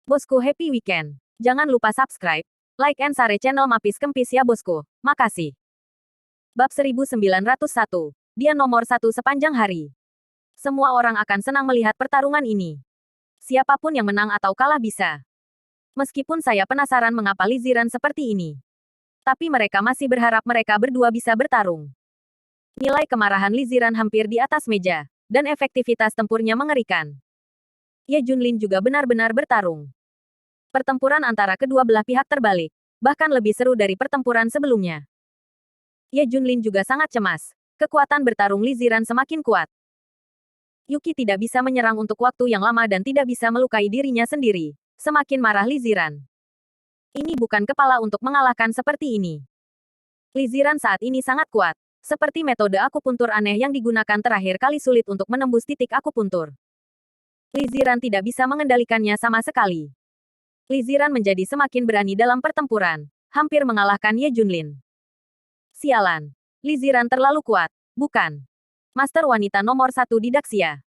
Bosku happy weekend. Jangan lupa subscribe, like and share channel Mapis Kempis ya bosku. Makasih. Bab 1901. Dia nomor satu sepanjang hari. Semua orang akan senang melihat pertarungan ini. Siapapun yang menang atau kalah bisa. Meskipun saya penasaran mengapa Li Ziran seperti ini. Tapi mereka masih berharap mereka berdua bisa bertarung. Nilai kemarahan Li Ziran hampir di atas meja, dan efektivitas tempurnya mengerikan. Ye Junlin juga benar-benar bertarung. Pertempuran antara kedua belah pihak terbalik, bahkan lebih seru dari pertempuran sebelumnya. Ye Junlin juga sangat cemas. Kekuatan bertarung Li Ziran semakin kuat. Yuki tidak bisa menyerang untuk waktu yang lama dan tidak bisa melukai dirinya sendiri. Semakin marah Li Ziran. Ini bukan kepala untuk mengalahkan seperti ini. Li Ziran saat ini sangat kuat. Seperti metode akupuntur aneh yang digunakan terakhir kali sulit untuk menembus titik akupuntur. Li Ziran tidak bisa mengendalikannya sama sekali. Li Ziran menjadi semakin berani dalam pertempuran, hampir mengalahkan Ye Junlin. Sialan. Li Ziran terlalu kuat, bukan? Master wanita nomor satu di Daxia.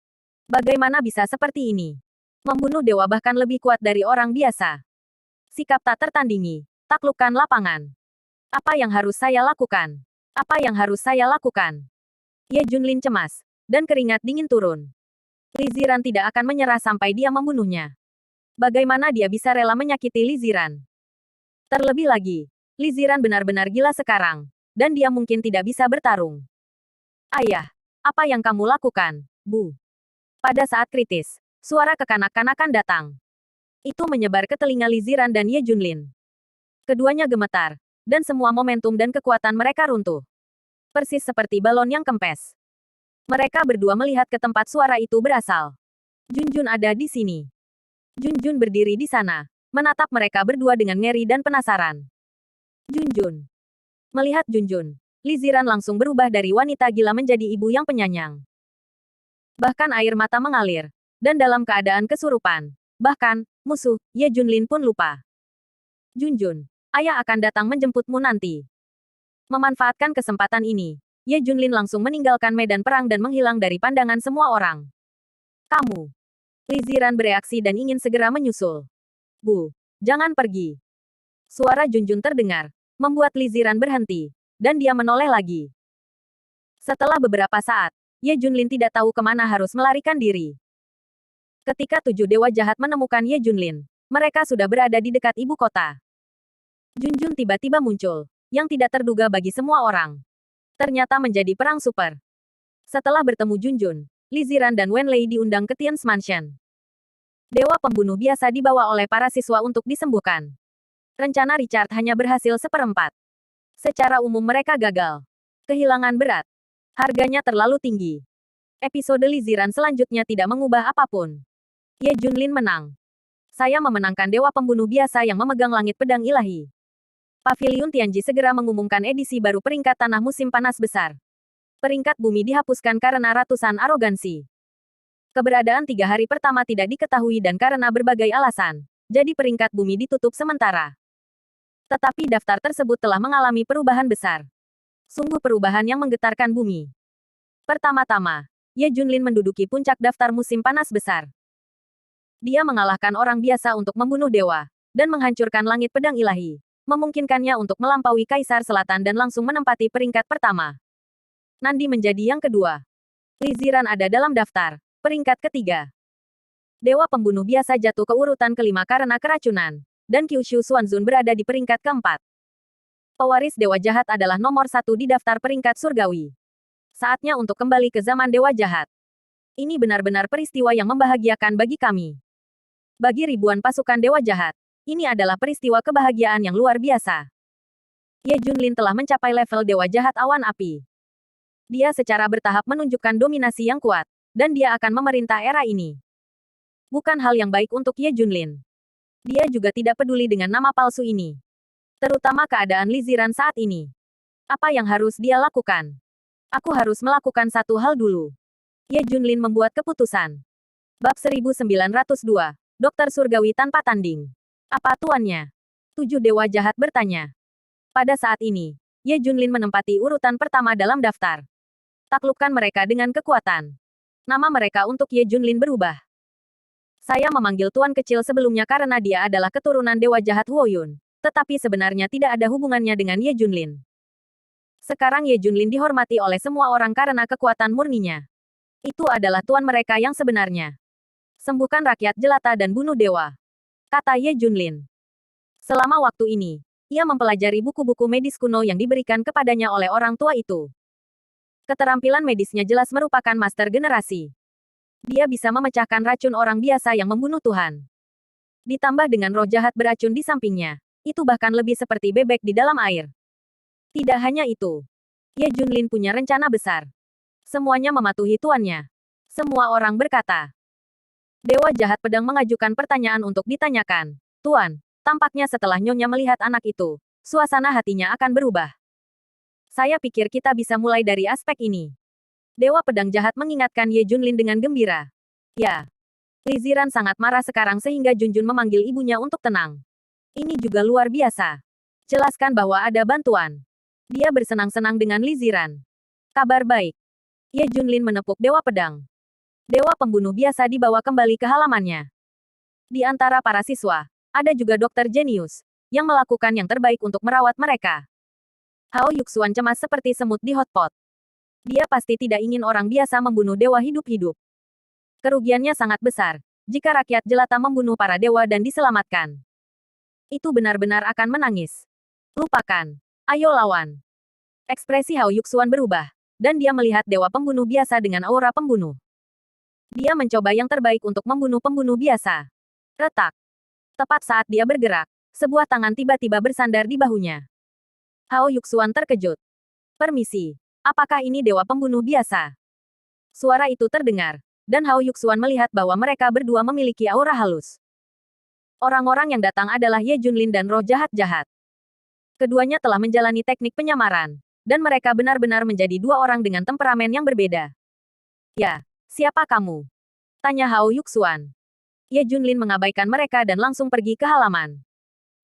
Bagaimana bisa seperti ini? Membunuh dewa bahkan lebih kuat dari orang biasa. Sikap tak tertandingi, taklukkan lapangan. Apa yang harus saya lakukan? Apa yang harus saya lakukan? Ye Junlin cemas, dan keringat dingin turun. Li Ziran tidak akan menyerah sampai dia membunuhnya. Bagaimana dia bisa rela menyakiti Li Ziran? Terlebih lagi, Li Ziran benar-benar gila sekarang, dan dia mungkin tidak bisa bertarung. Ayah, apa yang kamu lakukan, Bu? Pada saat kritis, suara kekanak-kanakan datang. Itu menyebar ke telinga Li Ziran dan Ye Junlin. Keduanya gemetar, dan semua momentum dan kekuatan mereka runtuh. Persis seperti balon yang kempes. Mereka berdua melihat ke tempat suara itu berasal. Junjun ada di sini. Junjun berdiri di sana, menatap mereka berdua dengan ngeri dan penasaran. Junjun. Melihat Junjun, Li Ziran langsung berubah dari wanita gila menjadi ibu yang penyayang. Bahkan air mata mengalir, dan dalam keadaan kesurupan. Bahkan, musuh, Ye Junlin pun lupa. Junjun, ayah akan datang menjemputmu nanti. Memanfaatkan kesempatan ini, Ye Junlin langsung meninggalkan medan perang dan menghilang dari pandangan semua orang. Kamu. Li Ziran bereaksi dan ingin segera menyusul. Bu, jangan pergi. Suara Junjun terdengar, membuat Li Ziran berhenti, dan dia menoleh lagi. Setelah beberapa saat, Ye Junlin tidak tahu kemana harus melarikan diri. Ketika 7 dewa jahat menemukan Ye Junlin, mereka sudah berada di dekat ibu kota. Junjun tiba-tiba muncul, yang tidak terduga bagi semua orang. Ternyata menjadi perang super. Setelah bertemu Junjun, Li Ziran dan Wenlei diundang ke Tian's Mansion. Dewa pembunuh biasa dibawa oleh para siswa untuk disembuhkan. Rencana Richard hanya berhasil seperempat. Secara umum mereka gagal. Kehilangan berat. Harganya terlalu tinggi. Episode Li Ziran selanjutnya tidak mengubah apapun. Ye Junlin menang. Saya memenangkan dewa pembunuh biasa yang memegang langit pedang ilahi. Paviliun Tianji segera mengumumkan edisi baru peringkat tanah musim panas besar. Peringkat bumi dihapuskan karena ratusan arogansi. Keberadaan 3 hari pertama tidak diketahui dan karena berbagai alasan, jadi peringkat bumi ditutup sementara. Tetapi daftar tersebut telah mengalami perubahan besar. Sungguh perubahan yang menggetarkan bumi. Pertama-tama, Ye Junlin menduduki puncak daftar musim panas besar. Dia mengalahkan orang biasa untuk membunuh dewa, dan menghancurkan langit pedang ilahi, memungkinkannya untuk melampaui Kaisar Selatan dan langsung menempati peringkat pertama. Nandi menjadi yang kedua. Li Ziran ada dalam daftar peringkat ketiga. Dewa pembunuh biasa jatuh ke urutan kelima karena keracunan, dan Kyushu Xuanzun berada di peringkat keempat. Pewaris dewa jahat adalah nomor 1 di daftar peringkat surgawi. Saatnya untuk kembali ke zaman dewa jahat. Ini benar-benar peristiwa yang membahagiakan bagi kami. Bagi ribuan pasukan dewa jahat, ini adalah peristiwa kebahagiaan yang luar biasa. Ye Junlin telah mencapai level dewa jahat awan api. Dia secara bertahap menunjukkan dominasi yang kuat, dan dia akan memerintah era ini. Bukan hal yang baik untuk Ye Junlin. Dia juga tidak peduli dengan nama palsu ini. Terutama keadaan Li Ziran saat ini. Apa yang harus dia lakukan? Aku harus melakukan satu hal dulu. Ye Junlin membuat keputusan. Bab 1902, Dokter Surgawi tanpa tanding. Apa tuannya? 7 dewa jahat bertanya. Pada saat ini, Ye Junlin menempati urutan pertama dalam daftar. Taklukkan mereka dengan kekuatan. Nama mereka untuk Ye Junlin berubah. Saya memanggil Tuan Kecil sebelumnya karena dia adalah keturunan Dewa Jahat Huoyun. Tetapi sebenarnya tidak ada hubungannya dengan Ye Junlin. Sekarang Ye Junlin dihormati oleh semua orang karena kekuatan murninya. Itu adalah tuan mereka yang sebenarnya. Sembuhkan rakyat jelata dan bunuh dewa, kata Ye Junlin. Selama waktu ini, ia mempelajari buku-buku medis kuno yang diberikan kepadanya oleh orang tua itu. Keterampilan medisnya jelas merupakan master generasi. Dia bisa memecahkan racun orang biasa yang membunuh Tuhan. Ditambah dengan roh jahat beracun di sampingnya, itu bahkan lebih seperti bebek di dalam air. Tidak hanya itu, Ye Junlin punya rencana besar. Semuanya mematuhi tuannya. Semua orang berkata. Dewa Jahat Pedang mengajukan pertanyaan untuk ditanyakan. Tuan, tampaknya setelah Nyonya melihat anak itu, suasana hatinya akan berubah. Saya pikir kita bisa mulai dari aspek ini. Dewa Pedang Jahat mengingatkan Ye Junlin dengan gembira. Ya. Li Ziran sangat marah sekarang sehingga Junjun memanggil ibunya untuk tenang. Ini juga luar biasa. Jelaskan bahwa ada bantuan. Dia bersenang-senang dengan Li Ziran. Kabar baik. Ye Junlin menepuk Dewa Pedang. Dewa pembunuh biasa dibawa kembali ke halamannya. Di antara para siswa, ada juga dokter jenius, yang melakukan yang terbaik untuk merawat mereka. Hao Yuxuan cemas seperti semut di hotpot. Dia pasti tidak ingin orang biasa membunuh dewa hidup-hidup. Kerugiannya sangat besar, jika rakyat jelata membunuh para dewa dan diselamatkan. Itu benar-benar akan menangis. Lupakan. Ayo lawan. Ekspresi Hao Yuxuan berubah, dan dia melihat dewa pembunuh biasa dengan aura pembunuh. Dia mencoba yang terbaik untuk membunuh pembunuh biasa. Retak. Tepat saat dia bergerak, sebuah tangan tiba-tiba bersandar di bahunya. Hao Yuxuan terkejut. Permisi, apakah ini dewa pembunuh biasa? Suara itu terdengar, dan Hao Yuxuan melihat bahwa mereka berdua memiliki aura halus. Orang-orang yang datang adalah Ye Junlin dan roh jahat-jahat. Keduanya telah menjalani teknik penyamaran, dan mereka benar-benar menjadi dua orang dengan temperamen yang berbeda. Ya. Siapa kamu? Tanya Hao Yuxuan. Ye Junlin mengabaikan mereka dan langsung pergi ke halaman.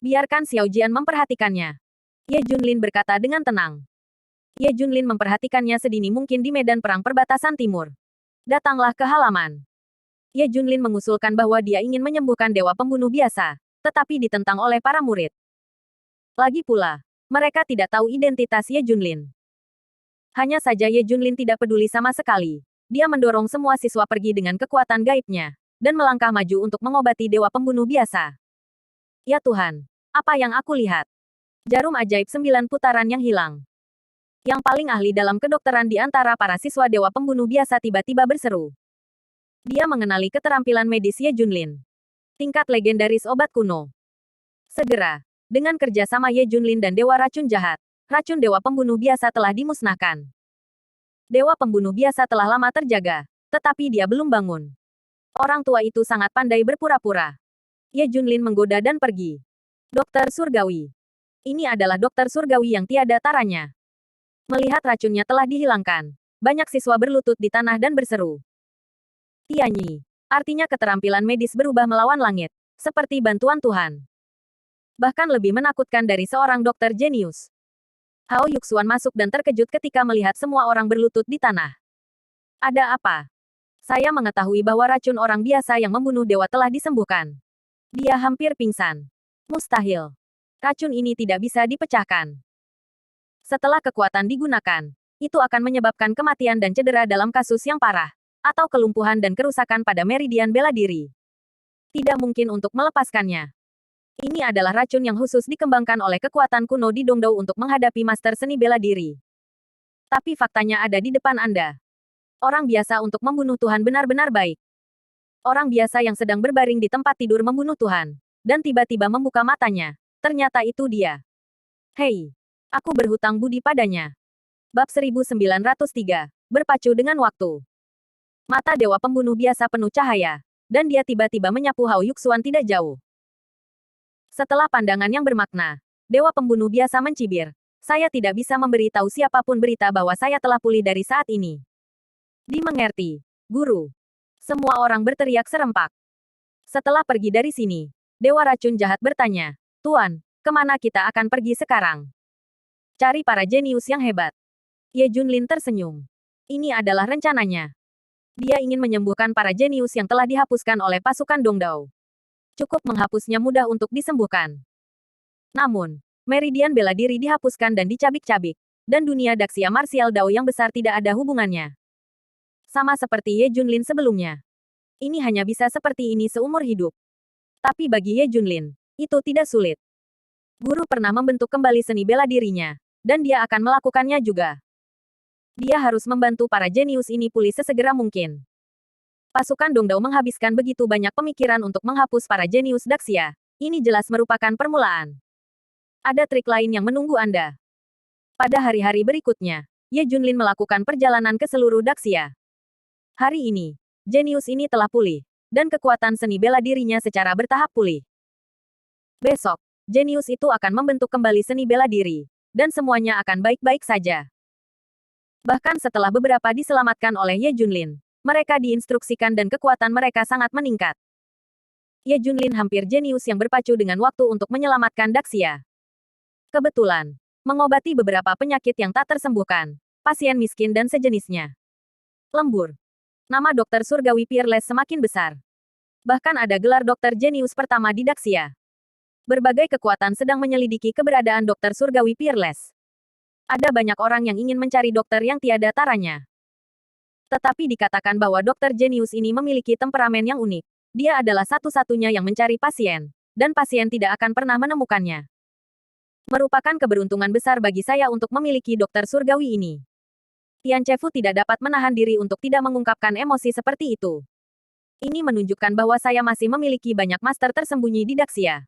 Biarkan Xiao Jian memperhatikannya. Ye Junlin berkata dengan tenang. Ye Junlin memperhatikannya sedini mungkin di medan perang perbatasan timur. Datanglah ke halaman. Ye Junlin mengusulkan bahwa dia ingin menyembuhkan dewa pembunuh biasa, tetapi ditentang oleh para murid. Lagi pula, mereka tidak tahu identitas Ye Junlin. Hanya saja Ye Junlin tidak peduli sama sekali. Dia mendorong semua siswa pergi dengan kekuatan gaibnya, dan melangkah maju untuk mengobati dewa pembunuh biasa. Ya Tuhan, apa yang aku lihat? Jarum ajaib 9 putaran yang hilang. Yang paling ahli dalam kedokteran di antara para siswa dewa pembunuh biasa tiba-tiba berseru. Dia mengenali keterampilan medis Ye Junlin. Tingkat legendaris obat kuno. Segera, dengan kerjasama Ye Junlin dan Dewa Racun Jahat, racun dewa pembunuh biasa telah dimusnahkan. Dewa pembunuh biasa telah lama terjaga, tetapi dia belum bangun. Orang tua itu sangat pandai berpura-pura. Ye Junlin menggoda dan pergi. Dokter Surgawi. Ini adalah dokter surgawi yang tiada taranya. Melihat racunnya telah dihilangkan, banyak siswa berlutut di tanah dan berseru. Tianyi. Artinya keterampilan medis berubah melawan langit, seperti bantuan Tuhan. Bahkan lebih menakutkan dari seorang dokter jenius. Hao Yuxuan masuk dan terkejut ketika melihat semua orang berlutut di tanah. Ada apa? Saya mengetahui bahwa racun orang biasa yang membunuh dewa telah disembuhkan. Dia hampir pingsan. Mustahil. Racun ini tidak bisa dipecahkan. Setelah kekuatan digunakan, itu akan menyebabkan kematian dan cedera dalam kasus yang parah, atau kelumpuhan dan kerusakan pada meridian bela diri. Tidak mungkin untuk melepaskannya. Ini adalah racun yang khusus dikembangkan oleh kekuatan kuno di Dongdou untuk menghadapi master seni bela diri. Tapi faktanya ada di depan Anda. Orang biasa untuk membunuh Tuhan benar-benar baik. Orang biasa yang sedang berbaring di tempat tidur membunuh Tuhan, dan tiba-tiba membuka matanya. Ternyata itu dia. Hei, aku berhutang budi padanya. Bab 1903, berpacu dengan waktu. Mata dewa pembunuh biasa penuh cahaya, dan dia tiba-tiba menyapu Hao Yuxuan tidak jauh. Setelah pandangan yang bermakna, dewa pembunuh biasa mencibir. Saya tidak bisa memberitahu siapapun berita bahwa saya telah pulih dari saat ini. Dimengerti, guru. Semua orang berteriak serempak. Setelah pergi dari sini, dewa racun jahat bertanya, Tuan, kemana kita akan pergi sekarang? Cari para jenius yang hebat. Ye Junlin tersenyum. Ini adalah rencananya. Dia ingin menyembuhkan para jenius yang telah dihapuskan oleh pasukan Dongdao. Cukup menghapusnya mudah untuk disembuhkan. Namun, meridian bela diri dihapuskan dan dicabik-cabik, dan dunia Daxia Martial Dao yang besar tidak ada hubungannya. Sama seperti Ye Junlin sebelumnya. Ini hanya bisa seperti ini seumur hidup. Tapi bagi Ye Junlin, itu tidak sulit. Guru pernah membentuk kembali seni bela dirinya, dan dia akan melakukannya juga. Dia harus membantu para jenius ini pulih sesegera mungkin. Pasukan Dongdao menghabiskan begitu banyak pemikiran untuk menghapus para jenius Daxia. Ini jelas merupakan permulaan. Ada trik lain yang menunggu Anda. Pada hari-hari berikutnya, Ye Junlin melakukan perjalanan ke seluruh Daxia. Hari ini, jenius ini telah pulih, dan kekuatan seni bela dirinya secara bertahap pulih. Besok, jenius itu akan membentuk kembali seni bela diri, dan semuanya akan baik-baik saja. Bahkan setelah beberapa diselamatkan oleh Ye Junlin, mereka diinstruksikan dan kekuatan mereka sangat meningkat. Ye Junlin hampir jenius yang berpacu dengan waktu untuk menyelamatkan Daxia. Kebetulan, mengobati beberapa penyakit yang tak tersembuhkan, pasien miskin dan sejenisnya. Lembur. Nama dokter surgawi Peerless semakin besar. Bahkan ada gelar dokter jenius pertama di Daxia. Berbagai kekuatan sedang menyelidiki keberadaan dokter surgawi Peerless. Ada banyak orang yang ingin mencari dokter yang tiada taranya. Tetapi dikatakan bahwa dokter jenius ini memiliki temperamen yang unik. Dia adalah satu-satunya yang mencari pasien, dan pasien tidak akan pernah menemukannya. Merupakan keberuntungan besar bagi saya untuk memiliki dokter surgawi ini. Tian Chefu tidak dapat menahan diri untuk tidak mengungkapkan emosi seperti itu. Ini menunjukkan bahwa saya masih memiliki banyak master tersembunyi di Daxia.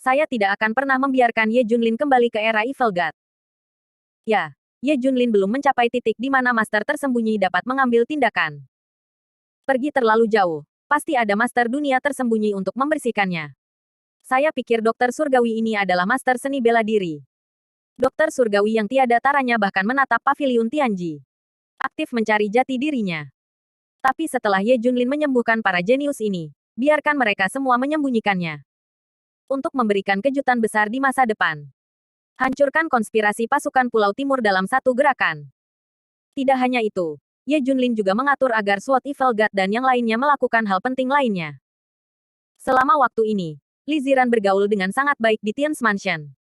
Saya tidak akan pernah membiarkan Ye Junlin kembali ke era Evil God. Ya. Ye Junlin belum mencapai titik di mana master tersembunyi dapat mengambil tindakan. Pergi terlalu jauh, pasti ada master dunia tersembunyi untuk membersihkannya. Saya pikir dokter surgawi ini adalah master seni bela diri. Dokter surgawi yang tiada taranya bahkan menatap paviliun Tianji. Aktif mencari jati dirinya. Tapi setelah Ye Junlin menyembuhkan para jenius ini, biarkan mereka semua menyembunyikannya. Untuk memberikan kejutan besar di masa depan. Hancurkan konspirasi pasukan Pulau Timur dalam satu gerakan. Tidak hanya itu, Ye Junlin juga mengatur agar SWOT Evil God dan yang lainnya melakukan hal penting lainnya. Selama waktu ini, Li Ziran bergaul dengan sangat baik di Tian's Mansion.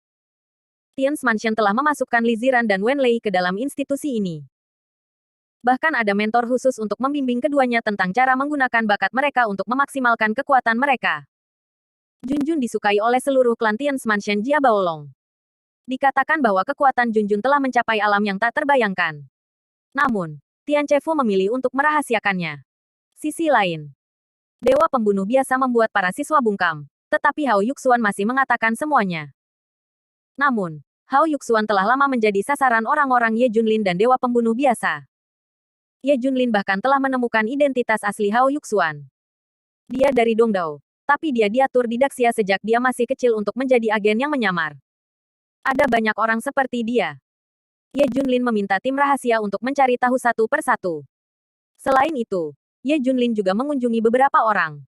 Tian's Mansion telah memasukkan Li Ziran dan Wen Lei ke dalam institusi ini. Bahkan ada mentor khusus untuk membimbing keduanya tentang cara menggunakan bakat mereka untuk memaksimalkan kekuatan mereka. Junjun disukai oleh seluruh klan Tian's Mansion Jia Baolong. Dikatakan bahwa kekuatan Junjun telah mencapai alam yang tak terbayangkan. Namun, Tian Chefu memilih untuk merahasiakannya. Sisi lain, Dewa Pembunuh biasa membuat para siswa bungkam, tetapi Hao Yuxuan masih mengatakan semuanya. Namun, Hao Yuxuan telah lama menjadi sasaran orang-orang Ye Junlin dan Dewa Pembunuh biasa. Ye Junlin bahkan telah menemukan identitas asli Hao Yuxuan. Dia dari Dongdao, tapi dia diatur di Daxia sejak dia masih kecil untuk menjadi agen yang menyamar. Ada banyak orang seperti dia. Ye Junlin meminta tim rahasia untuk mencari tahu satu persatu. Selain itu, Ye Junlin juga mengunjungi beberapa orang.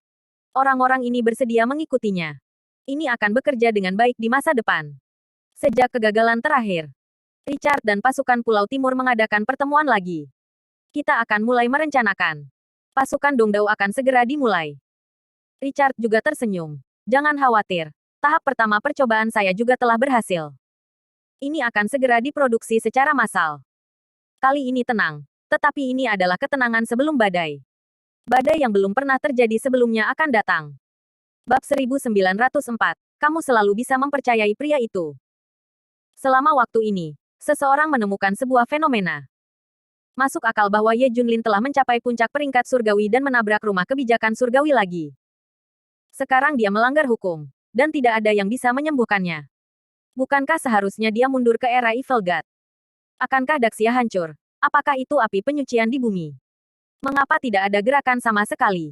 Orang-orang ini bersedia mengikutinya. Ini akan bekerja dengan baik di masa depan. Sejak kegagalan terakhir, Richard dan pasukan Pulau Timur mengadakan pertemuan lagi. Kita akan mulai merencanakan. Pasukan Dongdao akan segera dimulai. Richard juga tersenyum. Jangan khawatir. Tahap pertama percobaan saya juga telah berhasil. Ini akan segera diproduksi secara massal. Kali ini tenang, tetapi ini adalah ketenangan sebelum badai. Badai yang belum pernah terjadi sebelumnya akan datang. Bab 1904. Kamu selalu bisa mempercayai pria itu. Selama waktu ini, seseorang menemukan sebuah fenomena. Masuk akal bahwa Ye Junlin telah mencapai puncak peringkat surgawi dan menabrak rumah kebijakan surgawi lagi. Sekarang dia melanggar hukum, dan tidak ada yang bisa menyembuhkannya. Bukankah seharusnya dia mundur ke era Evil God? Akankah Daxia hancur? Apakah itu api penyucian di bumi? Mengapa tidak ada gerakan sama sekali?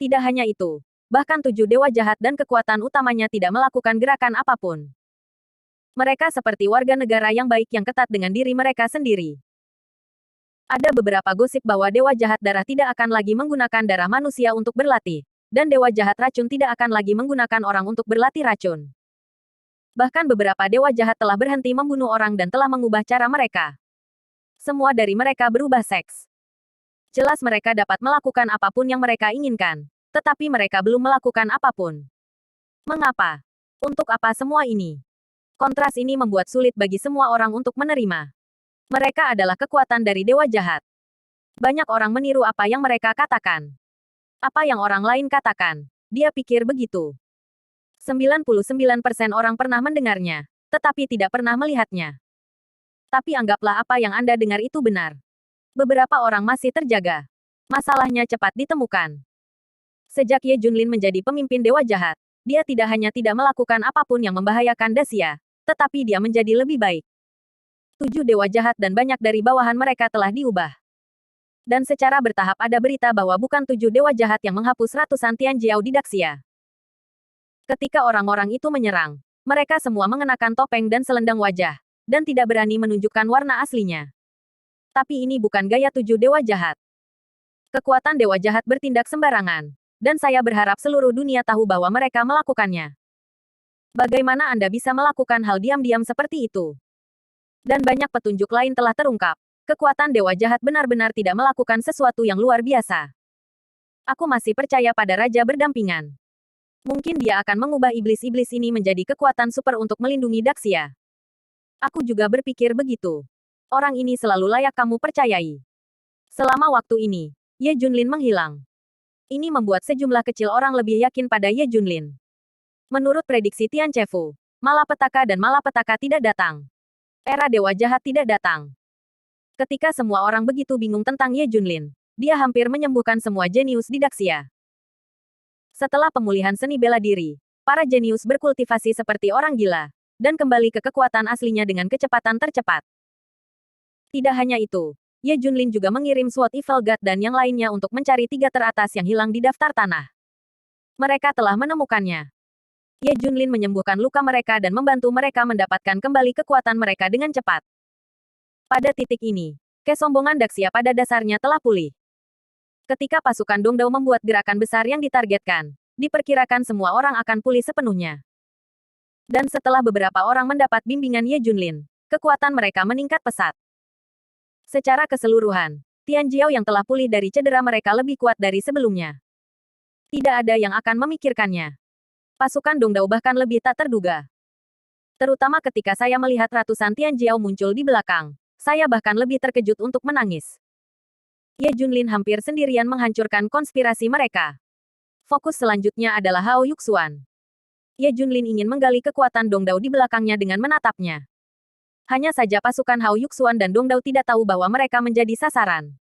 Tidak hanya itu, bahkan 7 dewa jahat dan kekuatan utamanya tidak melakukan gerakan apapun. Mereka seperti warga negara yang baik yang ketat dengan diri mereka sendiri. Ada beberapa gosip bahwa dewa jahat darah tidak akan lagi menggunakan darah manusia untuk berlatih, dan dewa jahat racun tidak akan lagi menggunakan orang untuk berlatih racun. Bahkan beberapa dewa jahat telah berhenti membunuh orang dan telah mengubah cara mereka. Semua dari mereka berubah seks. Jelas mereka dapat melakukan apapun yang mereka inginkan. Tetapi mereka belum melakukan apapun. Mengapa? Untuk apa semua ini? Kontras ini membuat sulit bagi semua orang untuk menerima. Mereka adalah kekuatan dari dewa jahat. Banyak orang meniru apa yang mereka katakan. Apa yang orang lain katakan. Dia pikir begitu. 99% orang pernah mendengarnya, tetapi tidak pernah melihatnya. Tapi anggaplah apa yang Anda dengar itu benar. Beberapa orang masih terjaga. Masalahnya cepat ditemukan. Sejak Ye Junlin menjadi pemimpin dewa jahat, dia tidak hanya tidak melakukan apapun yang membahayakan Daxia, tetapi dia menjadi lebih baik. 7 dewa jahat dan banyak dari bawahan mereka telah diubah. Dan secara bertahap ada berita bahwa bukan 7 dewa jahat yang menghapus ratusan Tianjiao di Daxia. Ketika orang-orang itu menyerang, mereka semua mengenakan topeng dan selendang wajah, dan tidak berani menunjukkan warna aslinya. Tapi ini bukan gaya 7 dewa jahat. Kekuatan dewa jahat bertindak sembarangan, dan saya berharap seluruh dunia tahu bahwa mereka melakukannya. Bagaimana Anda bisa melakukan hal diam-diam seperti itu? Dan banyak petunjuk lain telah terungkap. Kekuatan dewa jahat benar-benar tidak melakukan sesuatu yang luar biasa. Aku masih percaya pada Raja Berdampingan. Mungkin dia akan mengubah iblis-iblis ini menjadi kekuatan super untuk melindungi Daxia. Aku juga berpikir begitu. Orang ini selalu layak kamu percayai. Selama waktu ini, Ye Junlin menghilang. Ini membuat sejumlah kecil orang lebih yakin pada Ye Junlin. Menurut prediksi Tian Chefu, malapetaka dan malapetaka tidak datang. Era dewa jahat tidak datang. Ketika semua orang begitu bingung tentang Ye Junlin, dia hampir menyembuhkan semua jenius di Daxia. Setelah pemulihan seni bela diri, para jenius berkultivasi seperti orang gila, dan kembali ke kekuatan aslinya dengan kecepatan tercepat. Tidak hanya itu, Ye Junlin juga mengirim SWOT Evil God dan yang lainnya untuk mencari 3 teratas yang hilang di daftar tanah. Mereka telah menemukannya. Ye Junlin menyembuhkan luka mereka dan membantu mereka mendapatkan kembali kekuatan mereka dengan cepat. Pada titik ini, kesombongan Daxia pada dasarnya telah pulih. Ketika pasukan Dongdao membuat gerakan besar yang ditargetkan, diperkirakan semua orang akan pulih sepenuhnya. Dan setelah beberapa orang mendapat bimbingan Ye Junlin, kekuatan mereka meningkat pesat. Secara keseluruhan, Tianjiao yang telah pulih dari cedera mereka lebih kuat dari sebelumnya. Tidak ada yang akan memikirkannya. Pasukan Dongdao bahkan lebih tak terduga. Terutama ketika saya melihat ratusan Tianjiao muncul di belakang, saya bahkan lebih terkejut untuk menangis. Ye Junlin hampir sendirian menghancurkan konspirasi mereka. Fokus selanjutnya adalah Hao Yuxuan. Ye Junlin ingin menggali kekuatan Dongdao di belakangnya dengan menatapnya. Hanya saja pasukan Hao Yuxuan dan Dongdao tidak tahu bahwa mereka menjadi sasaran.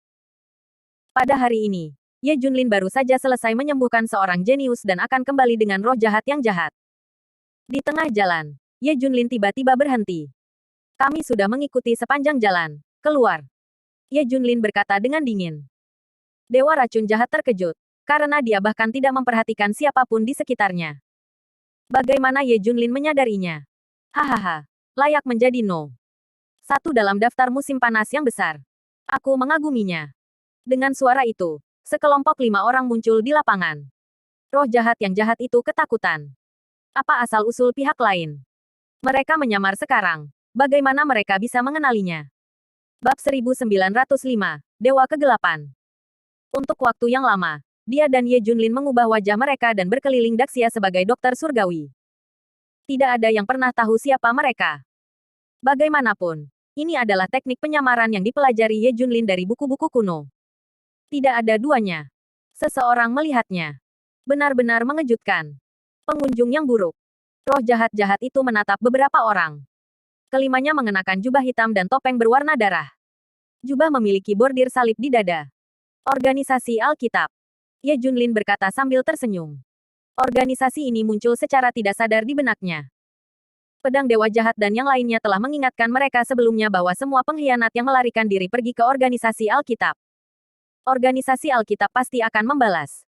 Pada hari ini, Ye Junlin baru saja selesai menyembuhkan seorang jenius dan akan kembali dengan roh jahat yang jahat. Di tengah jalan, Ye Junlin tiba-tiba berhenti. Kami sudah mengikuti sepanjang jalan. Keluar. Ye Junlin berkata dengan dingin. Dewa racun jahat terkejut, karena dia bahkan tidak memperhatikan siapapun di sekitarnya. Bagaimana Ye Junlin menyadarinya? Hahaha, layak menjadi no. 1 dalam daftar musim panas yang besar. Aku mengaguminya. Dengan suara itu, sekelompok 5 orang muncul di lapangan. Roh jahat yang jahat itu ketakutan. Apa asal-usul pihak lain? Mereka menyamar sekarang. Bagaimana mereka bisa mengenalinya? Bab 1905, Dewa Kegelapan. Untuk waktu yang lama, dia dan Ye Junlin mengubah wajah mereka dan berkeliling Daxia sebagai dokter surgawi. Tidak ada yang pernah tahu siapa mereka. Bagaimanapun, ini adalah teknik penyamaran yang dipelajari Ye Junlin dari buku-buku kuno. Tidak ada duanya. Seseorang melihatnya. Benar-benar mengejutkan. Pengunjung yang buruk. Roh jahat-jahat itu menatap beberapa orang. Kelimanya mengenakan jubah hitam dan topeng berwarna darah. Jubah memiliki bordir salib di dada. Organisasi Alkitab. Ye Junlin berkata sambil tersenyum. Organisasi ini muncul secara tidak sadar di benaknya. Pedang Dewa Jahat dan yang lainnya telah mengingatkan mereka sebelumnya bahwa semua pengkhianat yang melarikan diri pergi ke organisasi Alkitab. Organisasi Alkitab pasti akan membalas.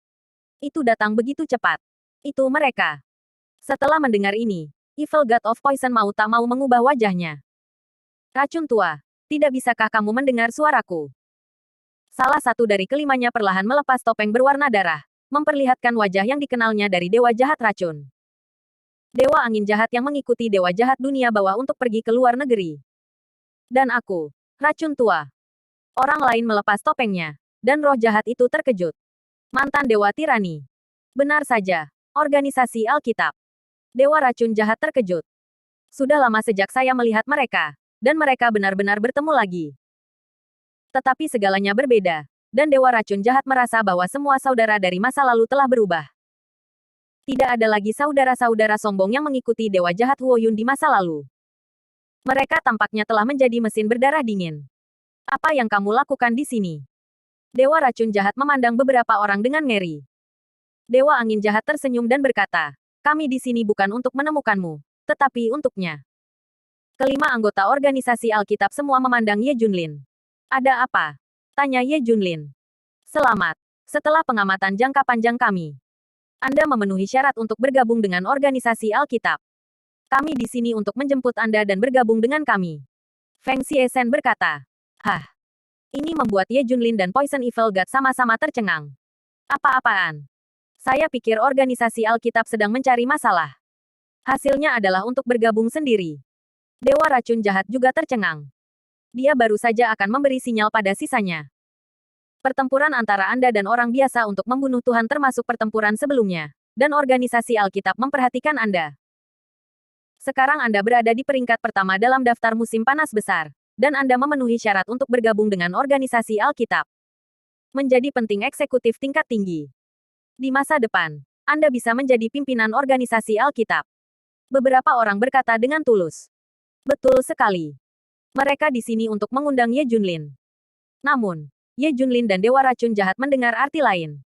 Itu datang begitu cepat. Itu mereka. Setelah mendengar ini, Evil God of Poison mau tak mau mengubah wajahnya. Racun tua, tidak bisakah kamu mendengar suaraku? Salah satu dari kelimanya perlahan melepas topeng berwarna darah, memperlihatkan wajah yang dikenalnya dari Dewa Jahat Racun. Dewa Angin Jahat yang mengikuti Dewa Jahat Dunia Bawah untuk pergi ke luar negeri. Dan aku, Racun Tua. Orang lain melepas topengnya, dan roh jahat itu terkejut. Mantan Dewa Tirani. Benar saja, organisasi Alkitab. Dewa racun jahat terkejut. Sudah lama sejak saya melihat mereka, dan mereka benar-benar bertemu lagi. Tetapi segalanya berbeda, dan Dewa Racun Jahat merasa bahwa semua saudara dari masa lalu telah berubah. Tidak ada lagi saudara-saudara sombong yang mengikuti Dewa Jahat Huoyun di masa lalu. Mereka tampaknya telah menjadi mesin berdarah dingin. Apa yang kamu lakukan di sini? Dewa Racun Jahat memandang beberapa orang dengan ngeri. Dewa Angin Jahat tersenyum dan berkata, kami di sini bukan untuk menemukanmu, tetapi untuknya. Kelima anggota organisasi Alkitab semua memandang Ye Junlin. Ada apa? Tanya Ye Junlin. Selamat. Setelah pengamatan jangka panjang kami, Anda memenuhi syarat untuk bergabung dengan organisasi Alkitab. Kami di sini untuk menjemput Anda dan bergabung dengan kami. Feng Xiesen berkata. Hah. Ini membuat Ye Junlin dan Poison Evil God sama-sama tercengang. Apa-apaan? Saya pikir organisasi Alkitab sedang mencari masalah. Hasilnya adalah untuk bergabung sendiri. Dewa Racun Jahat juga tercengang. Dia baru saja akan memberi sinyal pada sisanya. Pertempuran antara Anda dan orang biasa untuk membunuh Tuhan termasuk pertempuran sebelumnya, dan organisasi Alkitab memperhatikan Anda. Sekarang Anda berada di peringkat pertama dalam daftar musim panas besar, dan Anda memenuhi syarat untuk bergabung dengan organisasi Alkitab. Menjadi penting eksekutif tingkat tinggi. Di masa depan, Anda bisa menjadi pimpinan organisasi Alkitab. Beberapa orang berkata dengan tulus. Betul sekali. Mereka di sini untuk mengundang Ye Junlin. Namun, Ye Junlin dan Dewa Racun Jahat mendengar arti lain.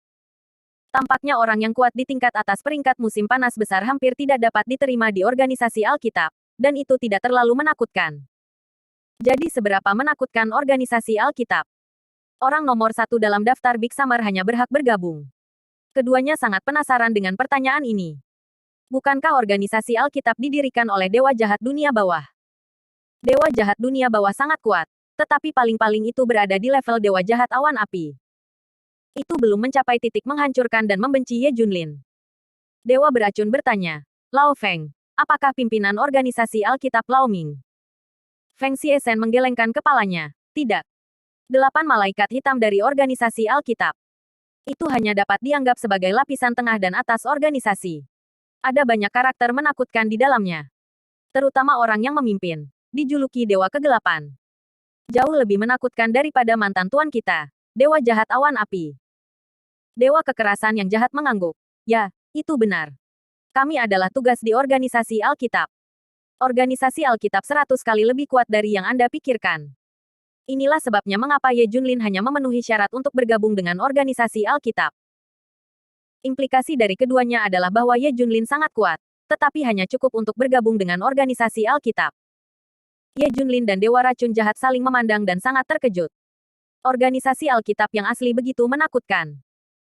Tampaknya orang yang kuat di tingkat atas peringkat musim panas besar hampir tidak dapat diterima di organisasi Alkitab, dan itu tidak terlalu menakutkan. Jadi seberapa menakutkan organisasi Alkitab? Orang nomor satu dalam daftar Big Summer hanya berhak bergabung. Keduanya sangat penasaran dengan pertanyaan ini. Bukankah organisasi Alkitab didirikan oleh Dewa Jahat Dunia Bawah? Dewa Jahat Dunia Bawah sangat kuat, tetapi paling-paling itu berada di level Dewa Jahat Awan Api. Itu belum mencapai titik menghancurkan dan membenci Ye Junlin. Dewa Beracun bertanya, Lao Feng, apakah pimpinan organisasi Alkitab Lao Ming? Feng Xiesen menggelengkan kepalanya. Tidak. 8 malaikat hitam dari organisasi Alkitab. Itu hanya dapat dianggap sebagai lapisan tengah dan atas organisasi. Ada banyak karakter menakutkan di dalamnya. Terutama orang yang memimpin. Dijuluki Dewa Kegelapan. Jauh lebih menakutkan daripada mantan tuan kita, Dewa Jahat Awan Api. Dewa Kekerasan yang jahat mengangguk. Ya, itu benar. Kami adalah tugas di organisasi Alkitab. Organisasi Alkitab 100 kali lebih kuat dari yang Anda pikirkan. Inilah sebabnya mengapa Ye Junlin hanya memenuhi syarat untuk bergabung dengan organisasi Alkitab. Implikasi dari keduanya adalah bahwa Ye Junlin sangat kuat, tetapi hanya cukup untuk bergabung dengan organisasi Alkitab. Ye Junlin dan Dewa Racun Jahat saling memandang dan sangat terkejut. Organisasi Alkitab yang asli begitu menakutkan.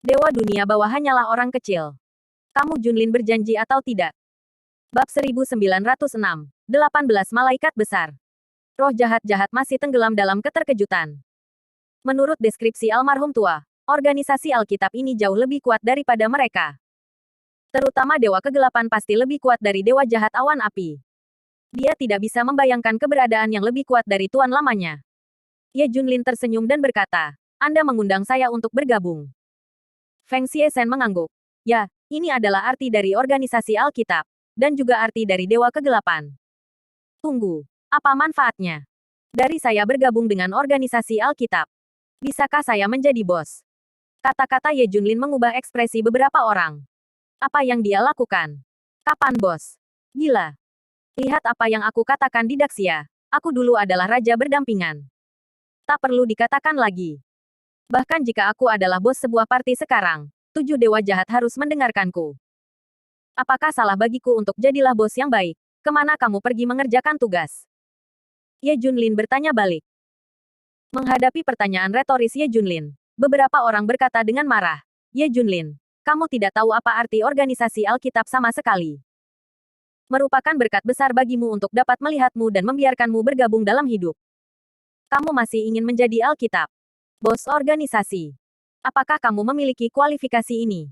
Dewa Dunia Bawah hanyalah orang kecil. Kamu Junlin berjanji atau tidak? Bab 1906. 18 Malaikat Besar. Roh jahat-jahat masih tenggelam dalam keterkejutan. Menurut deskripsi almarhum tua, organisasi Alkitab ini jauh lebih kuat daripada mereka. Terutama Dewa Kegelapan pasti lebih kuat dari Dewa Jahat Awan Api. Dia tidak bisa membayangkan keberadaan yang lebih kuat dari tuan lamanya. Ye Junlin tersenyum dan berkata, Anda mengundang saya untuk bergabung. Feng Xiesen mengangguk. Ya, ini adalah arti dari organisasi Alkitab, dan juga arti dari Dewa Kegelapan. Tunggu, apa manfaatnya? Dari saya bergabung dengan organisasi Alkitab. Bisakah saya menjadi bos? Kata-kata Ye Junlin mengubah ekspresi beberapa orang. Apa yang dia lakukan? Kapan bos? Gila. Lihat apa yang aku katakan di Daxia. Aku dulu adalah raja berdampingan. Tak perlu dikatakan lagi. Bahkan jika aku adalah bos sebuah parti sekarang, 7 dewa jahat harus mendengarkanku. Apakah salah bagiku untuk jadilah bos yang baik? Kemana kamu pergi mengerjakan tugas? Ye Junlin bertanya balik. Menghadapi pertanyaan retoris Ye Junlin, beberapa orang berkata dengan marah, Ye Junlin, kamu tidak tahu apa arti organisasi Alkitab sama sekali. Merupakan berkat besar bagimu untuk dapat melihatmu dan membiarkanmu bergabung dalam hidup. Kamu masih ingin menjadi Alkitab. Bos organisasi. Apakah kamu memiliki kualifikasi ini?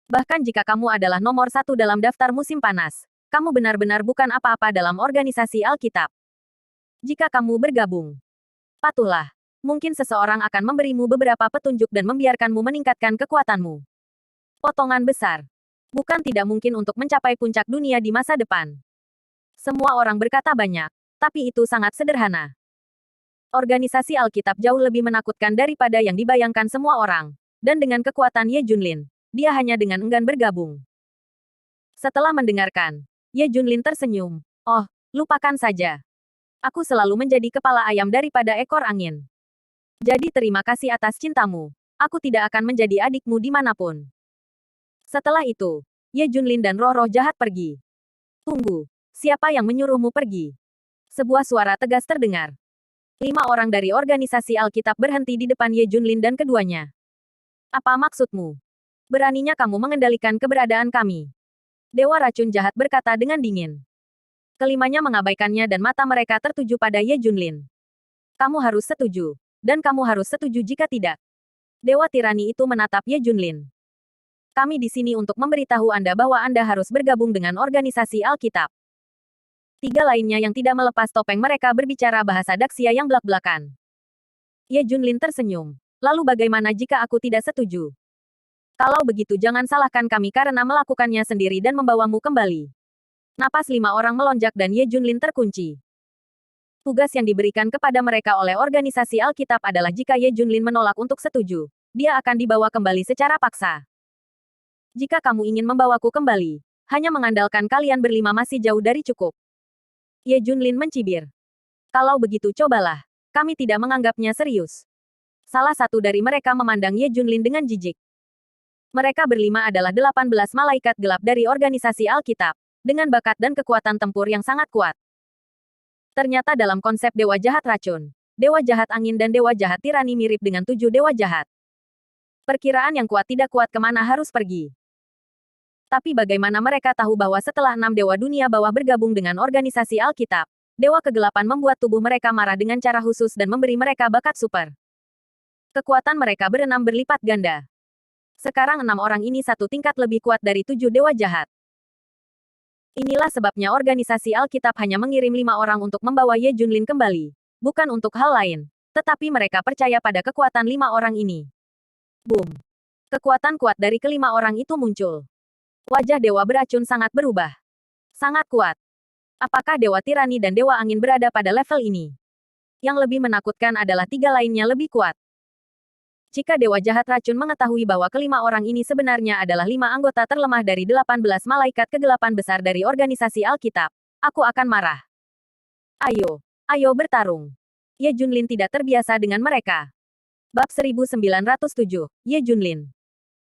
Bahkan jika kamu adalah nomor 1 dalam daftar musim panas, kamu benar-benar bukan apa-apa dalam organisasi Alkitab. Jika kamu bergabung, patuhlah. Mungkin seseorang akan memberimu beberapa petunjuk dan membiarkanmu meningkatkan kekuatanmu. Potongan besar. Bukan tidak mungkin untuk mencapai puncak dunia di masa depan. Semua orang berkata banyak, tapi itu sangat sederhana. Organisasi Alkitab jauh lebih menakutkan daripada yang dibayangkan semua orang. Dan dengan kekuatan Ye Junlin, dia hanya dengan enggan bergabung. Setelah mendengarkan, Ye Junlin tersenyum. Oh, lupakan saja. Aku selalu menjadi kepala ayam daripada ekor angin. Jadi terima kasih atas cintamu. Aku tidak akan menjadi adikmu dimanapun. Setelah itu, Ye Junlin dan roh-roh jahat pergi. Tunggu, siapa yang menyuruhmu pergi? Sebuah suara tegas terdengar. 5 orang dari organisasi Alkitab berhenti di depan Ye Junlin dan keduanya. Apa maksudmu? Beraninya kamu mengendalikan keberadaan kami. Dewa racun jahat berkata dengan dingin. Kelimanya mengabaikannya dan mata mereka tertuju pada Ye Junlin. Kamu harus setuju. Dan kamu harus setuju jika tidak. Dewa tirani itu menatap Ye Junlin. Kami di sini untuk memberitahu Anda bahwa Anda harus bergabung dengan organisasi Alkitab. 3 lainnya yang tidak melepas topeng mereka berbicara bahasa Daxia yang belak-belakan. Ye Junlin tersenyum. Lalu bagaimana jika aku tidak setuju? Kalau begitu jangan salahkan kami karena melakukannya sendiri dan membawamu kembali. Napas 5 orang melonjak dan Ye Junlin terkunci. Tugas yang diberikan kepada mereka oleh organisasi Alkitab adalah jika Ye Junlin menolak untuk setuju, dia akan dibawa kembali secara paksa. Jika kamu ingin membawaku kembali, hanya mengandalkan kalian berlima masih jauh dari cukup. Ye Junlin mencibir. Kalau begitu cobalah, kami tidak menganggapnya serius. Salah satu dari mereka memandang Ye Junlin dengan jijik. Mereka berlima adalah 18 malaikat gelap dari organisasi Alkitab, dengan bakat dan kekuatan tempur yang sangat kuat. Ternyata dalam konsep dewa jahat racun, dewa jahat angin dan dewa jahat tirani mirip dengan 7 dewa jahat. Perkiraan yang kuat tidak kuat kemana harus pergi. Tapi bagaimana mereka tahu bahwa setelah 6 dewa dunia bawah bergabung dengan organisasi Alkitab, dewa kegelapan membuat tubuh mereka marah dengan cara khusus dan memberi mereka bakat super. Kekuatan mereka berenam berlipat ganda. Sekarang 6 orang ini satu tingkat lebih kuat dari 7 dewa jahat. Inilah sebabnya organisasi Alkitab hanya mengirim 5 orang untuk membawa Ye Junlin kembali. Bukan untuk hal lain. Tetapi mereka percaya pada kekuatan 5 orang ini. Boom. Kekuatan kuat dari kelima orang itu muncul. Wajah dewa beracun sangat berubah. Sangat kuat. Apakah dewa tirani dan dewa angin berada pada level ini? Yang lebih menakutkan adalah 3 lainnya lebih kuat. Jika dewa jahat racun mengetahui bahwa kelima orang ini sebenarnya adalah 5 anggota terlemah dari 18 malaikat kegelapan besar dari organisasi Alkitab, aku akan marah. Ayo, ayo bertarung. Ye Junlin tidak terbiasa dengan mereka. Bab 1907, Ye Junlin.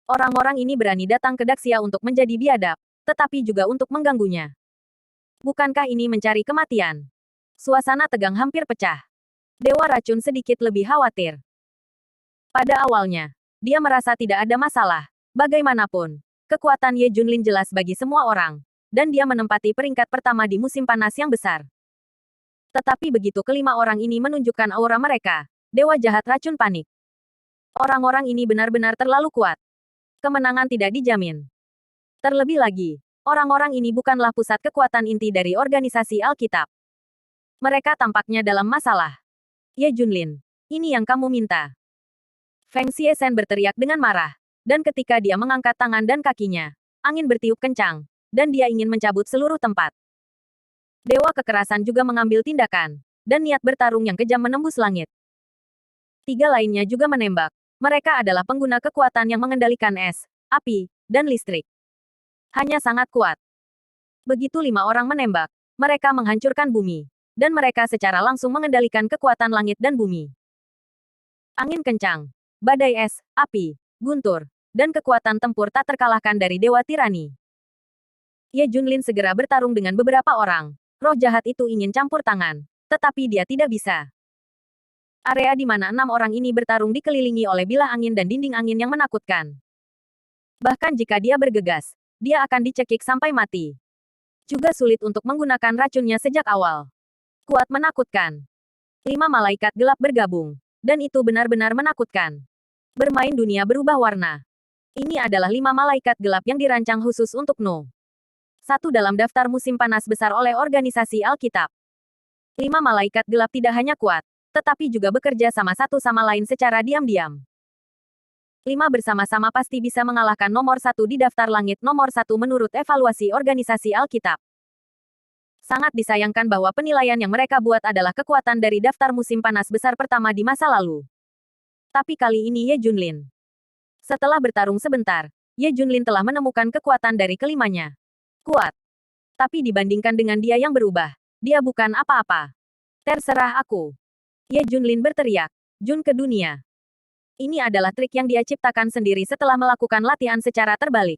Orang-orang ini berani datang ke Daxia untuk menjadi biadab, tetapi juga untuk mengganggunya. Bukankah ini mencari kematian? Suasana tegang hampir pecah. Dewa racun sedikit lebih khawatir. Pada awalnya, dia merasa tidak ada masalah. Bagaimanapun, kekuatan Ye Junlin jelas bagi semua orang, dan dia menempati peringkat pertama di musim panas yang besar. Tetapi begitu kelima orang ini menunjukkan aura mereka, dewa jahat racun panik. Orang-orang ini benar-benar terlalu kuat. Kemenangan tidak dijamin. Terlebih lagi, orang-orang ini bukanlah pusat kekuatan inti dari organisasi Alkitab. Mereka tampaknya dalam masalah. Ye Junlin, ini yang kamu minta. Feng Xiesen berteriak dengan marah, dan ketika dia mengangkat tangan dan kakinya, angin bertiup kencang, dan dia ingin mencabut seluruh tempat. Dewa kekerasan juga mengambil tindakan, dan niat bertarung yang kejam menembus langit. 3 lainnya juga menembak. Mereka adalah pengguna kekuatan yang mengendalikan es, api, dan listrik. Hanya sangat kuat. Begitu 5 orang menembak, mereka menghancurkan bumi, dan mereka secara langsung mengendalikan kekuatan langit dan bumi. Angin kencang, badai es, api, guntur, dan kekuatan tempur tak terkalahkan dari dewa tirani. Ye Junlin segera bertarung dengan beberapa orang. Roh jahat itu ingin campur tangan, tetapi dia tidak bisa. Area di mana 6 orang ini bertarung dikelilingi oleh bilah angin dan dinding angin yang menakutkan. Bahkan jika dia bergegas, dia akan dicekik sampai mati. Juga sulit untuk menggunakan racunnya sejak awal. Kuat menakutkan. 5 malaikat gelap bergabung, dan itu benar-benar menakutkan. Bermain dunia berubah warna. Ini adalah 5 malaikat gelap yang dirancang khusus untuk No. 1 dalam daftar musim panas besar oleh organisasi Alkitab. 5 malaikat gelap tidak hanya kuat, tetapi juga bekerja sama satu sama lain secara diam-diam. 5 bersama-sama pasti bisa mengalahkan nomor 1 di daftar langit nomor 1 menurut evaluasi organisasi Alkitab. Sangat disayangkan bahwa penilaian yang mereka buat adalah kekuatan dari daftar musim panas besar pertama di masa lalu. Tapi kali ini Ye Junlin. Setelah bertarung sebentar, Ye Junlin telah menemukan kekuatan dari kelimanya. Kuat. Tapi dibandingkan dengan dia yang berubah, dia bukan apa-apa. Terserah aku. Ye Junlin berteriak. Jun ke dunia. Ini adalah trik yang dia ciptakan sendiri setelah melakukan latihan secara terbalik.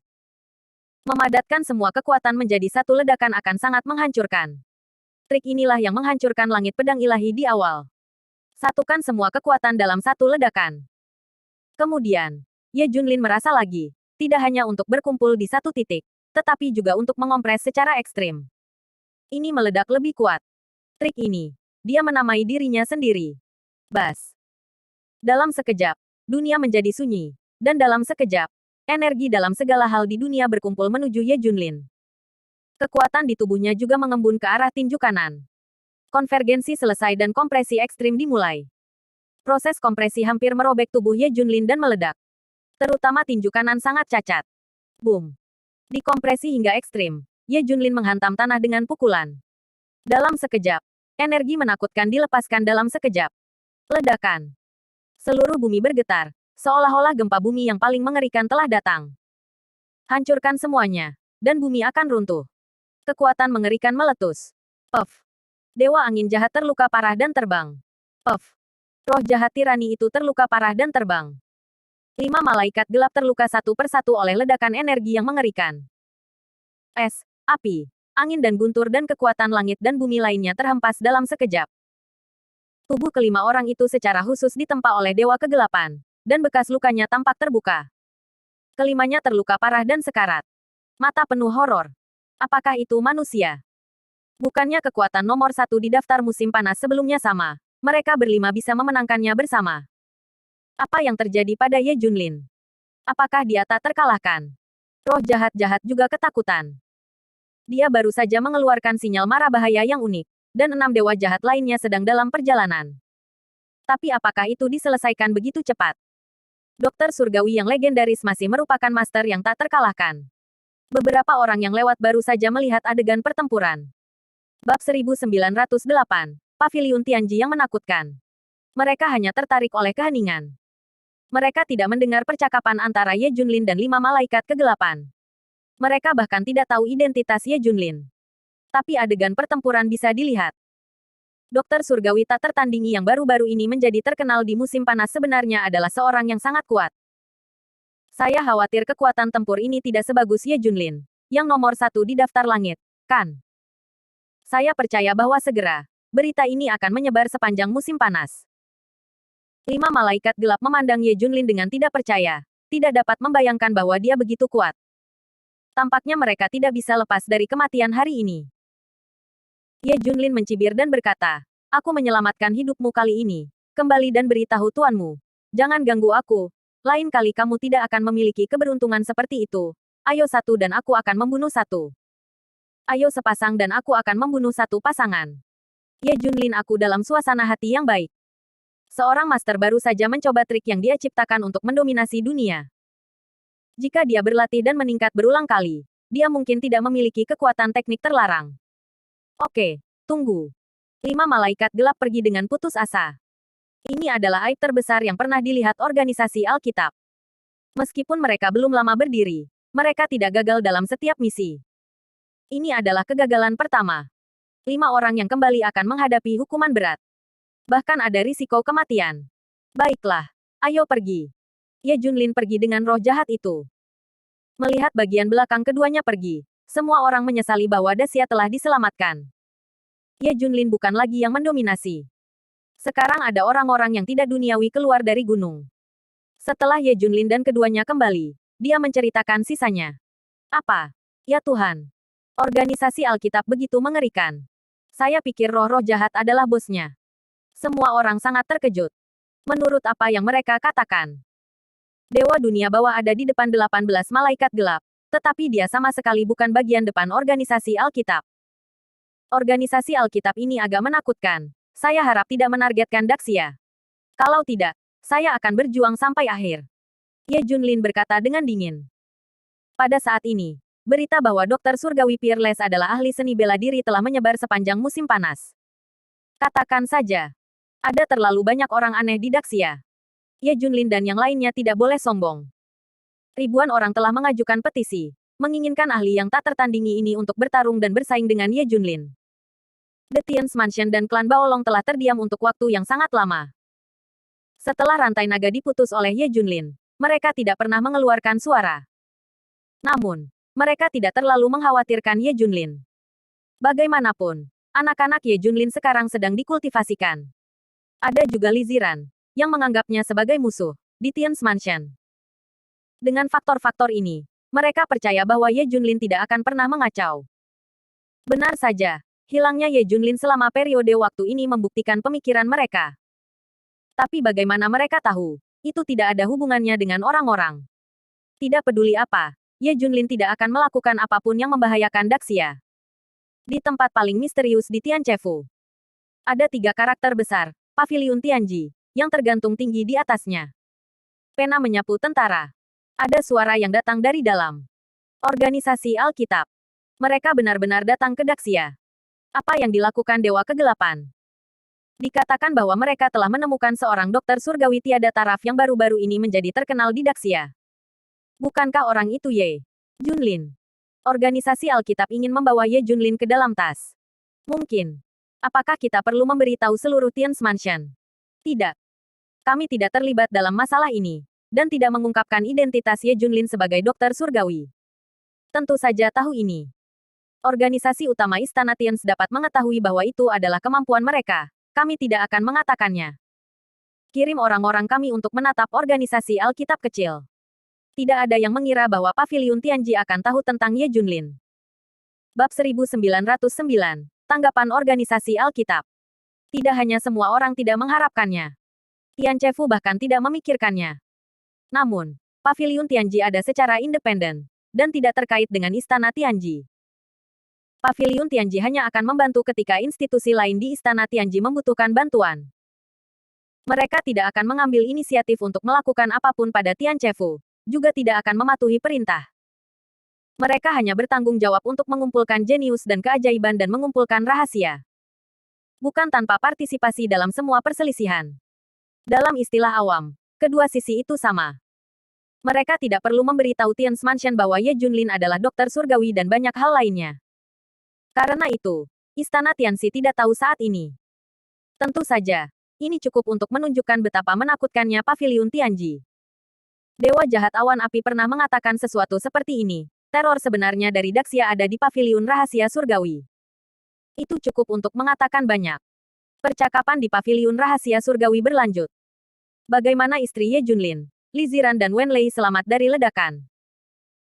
Memadatkan semua kekuatan menjadi satu ledakan akan sangat menghancurkan. Trik inilah yang menghancurkan langit pedang ilahi di awal. Satukan semua kekuatan dalam satu ledakan. Kemudian, Ye Junlin merasa lagi, tidak hanya untuk berkumpul di satu titik, tetapi juga untuk mengompres secara ekstrim. Ini meledak lebih kuat. Trik ini, dia menamai dirinya sendiri. Bas. Dalam sekejap, dunia menjadi sunyi, dan dalam sekejap, energi dalam segala hal di dunia berkumpul menuju Ye Junlin. Kekuatan di tubuhnya juga mengembun ke arah tinju kanan. Konvergensi selesai dan kompresi ekstrim dimulai. Proses kompresi hampir merobek tubuh Ye Junlin dan meledak. Terutama tinju kanan sangat cacat. Boom. Dikompresi hingga ekstrim, Ye Junlin menghantam tanah dengan pukulan. Dalam sekejap, energi menakutkan dilepaskan dalam sekejap. Ledakan. Seluruh bumi bergetar, seolah-olah gempa bumi yang paling mengerikan telah datang. Hancurkan semuanya, dan bumi akan runtuh. Kekuatan mengerikan meletus. Puff. Dewa angin jahat terluka parah dan terbang. Puff. Roh jahat tirani itu terluka parah dan terbang. 5 malaikat gelap terluka satu persatu oleh ledakan energi yang mengerikan. Es, api, angin dan guntur dan kekuatan langit dan bumi lainnya terhempas dalam sekejap. Tubuh kelima orang itu secara khusus ditempa oleh Dewa Kegelapan, dan bekas lukanya tampak terbuka. Kelimanya terluka parah dan sekarat. Mata penuh horor. Apakah itu manusia? Bukannya kekuatan nomor 1 di daftar musim panas sebelumnya sama, mereka berlima bisa memenangkannya bersama. Apa yang terjadi pada Ye Junlin? Apakah dia tak terkalahkan? Roh jahat-jahat juga ketakutan. Dia baru saja mengeluarkan sinyal mara bahaya yang unik, dan 6 dewa jahat lainnya sedang dalam perjalanan. Tapi apakah itu diselesaikan begitu cepat? Dokter surgawi yang legendaris masih merupakan master yang tak terkalahkan. Beberapa orang yang lewat baru saja melihat adegan pertempuran. Bab 1908, Paviliun Tianji yang menakutkan. Mereka hanya tertarik oleh keheningan. Mereka tidak mendengar percakapan antara Ye Junlin dan 5 malaikat kegelapan. Mereka bahkan tidak tahu identitas Ye Junlin. Tapi adegan pertempuran bisa dilihat. Dokter surgawi tak tertandingi yang baru-baru ini menjadi terkenal di musim panas sebenarnya adalah seorang yang sangat kuat. Saya khawatir kekuatan tempur ini tidak sebagus Ye Junlin, yang nomor 1 di daftar langit, kan? Saya percaya bahwa segera, berita ini akan menyebar sepanjang musim panas. 5 malaikat gelap memandang Ye Junlin dengan tidak percaya, tidak dapat membayangkan bahwa dia begitu kuat. Tampaknya mereka tidak bisa lepas dari kematian hari ini. Ye Junlin mencibir dan berkata, aku menyelamatkan hidupmu kali ini. Kembali dan beritahu tuanmu. Jangan ganggu aku. Lain kali kamu tidak akan memiliki keberuntungan seperti itu. Ayo satu dan aku akan membunuh satu. Ayo sepasang dan aku akan membunuh satu pasangan. Ye Junlin aku dalam suasana hati yang baik. Seorang master baru saja mencoba trik yang dia ciptakan untuk mendominasi dunia. Jika dia berlatih dan meningkat berulang kali, dia mungkin tidak memiliki kekuatan teknik terlarang. Oke, tunggu. 5 malaikat gelap pergi dengan putus asa. Ini adalah aib terbesar yang pernah dilihat organisasi Alkitab. Meskipun mereka belum lama berdiri, mereka tidak gagal dalam setiap misi. Ini adalah kegagalan pertama. 5 orang yang kembali akan menghadapi hukuman berat. Bahkan ada risiko kematian. Baiklah, ayo pergi. Ye Junlin pergi dengan roh jahat itu. Melihat bagian belakang keduanya pergi, semua orang menyesali bahwa Dacia telah diselamatkan. Ye Junlin bukan lagi yang mendominasi. Sekarang ada orang-orang yang tidak duniawi keluar dari gunung. Setelah Ye Junlin dan keduanya kembali, dia menceritakan sisanya. Apa? Ya Tuhan. Organisasi Alkitab begitu mengerikan. Saya pikir roh-roh jahat adalah bosnya. Semua orang sangat terkejut. Menurut apa yang mereka katakan. Dewa dunia bawah ada di depan 18 malaikat gelap. Tetapi dia sama sekali bukan bagian depan organisasi Alkitab. Organisasi Alkitab ini agak menakutkan. Saya harap tidak menargetkan Daxia. Kalau tidak, saya akan berjuang sampai akhir. Ye Junlin berkata dengan dingin. Pada saat ini, berita bahwa Dokter Surgawi Peerless adalah ahli seni bela diri telah menyebar sepanjang musim panas. Katakan saja, ada terlalu banyak orang aneh di Daxia. Ye Junlin dan yang lainnya tidak boleh sombong. Ribuan orang telah mengajukan petisi, menginginkan ahli yang tak tertandingi ini untuk bertarung dan bersaing dengan Ye Junlin. The Tian's Mansion dan klan Baolong telah terdiam untuk waktu yang sangat lama. Setelah rantai naga diputus oleh Ye Junlin, mereka tidak pernah mengeluarkan suara. Namun, mereka tidak terlalu mengkhawatirkan Ye Junlin. Bagaimanapun, anak-anak Ye Junlin sekarang sedang dikultivasikan. Ada juga Li Ziran, yang menganggapnya sebagai musuh, di Tian's Mansion. Dengan faktor-faktor ini, mereka percaya bahwa Ye Junlin tidak akan pernah mengacau. Benar saja, hilangnya Ye Junlin selama periode waktu ini membuktikan pemikiran mereka. Tapi bagaimana mereka tahu, itu tidak ada hubungannya dengan orang-orang. Tidak peduli apa, Ye Junlin tidak akan melakukan apapun yang membahayakan Daxia. Di tempat paling misterius di Tianchefu, ada 3 karakter besar, Paviliun Tianji, yang tergantung tinggi di atasnya. Pena menyapu tentara. Ada suara yang datang dari dalam. Organisasi Alkitab. Mereka benar-benar datang ke Daxia. Apa yang dilakukan Dewa Kegelapan? Dikatakan bahwa mereka telah menemukan seorang dokter surgawi tiada taraf yang baru-baru ini menjadi terkenal di Daxia. Bukankah orang itu Ye Junlin? Organisasi Alkitab ingin membawa Ye Junlin ke dalam tas. Mungkin. Apakah kita perlu memberitahu seluruh Tian's Mansion? Tidak. Kami tidak terlibat dalam masalah ini, dan tidak mengungkapkan identitas Ye Junlin sebagai dokter surgawi. Tentu saja tahu ini. Organisasi utama Istana Tian's dapat mengetahui bahwa itu adalah kemampuan mereka. Kami tidak akan mengatakannya. Kirim orang-orang kami untuk menatap organisasi Alkitab kecil. Tidak ada yang mengira bahwa Paviliun Tianji akan tahu tentang Ye Junlin. Bab 1909. Tanggapan organisasi Alkitab. Tidak hanya semua orang tidak mengharapkannya. Tianchefu bahkan tidak memikirkannya. Namun, Paviliun Tianji ada secara independen, dan tidak terkait dengan Istana Tianji. Paviliun Tianji hanya akan membantu ketika institusi lain di Istana Tianji membutuhkan bantuan. Mereka tidak akan mengambil inisiatif untuk melakukan apapun pada Tianchefu, juga tidak akan mematuhi perintah. Mereka hanya bertanggung jawab untuk mengumpulkan jenius dan keajaiban dan mengumpulkan rahasia. Bukan tanpa partisipasi dalam semua perselisihan. Dalam istilah awam, kedua sisi itu sama. Mereka tidak perlu memberitahu Tian's Mansion bahwa Ye Junlin adalah dokter surgawi dan banyak hal lainnya. Karena itu, Istana Tianxi tidak tahu saat ini. Tentu saja, ini cukup untuk menunjukkan betapa menakutkannya Paviliun Tianji. Dewa jahat awan api pernah mengatakan sesuatu seperti ini. Teror sebenarnya dari Daxia ada di Paviliun Rahasia Surgawi. Itu cukup untuk mengatakan banyak. Percakapan di Paviliun Rahasia Surgawi berlanjut. Bagaimana istri Ye Junlin, Li Ziran dan Wen Lei selamat dari ledakan?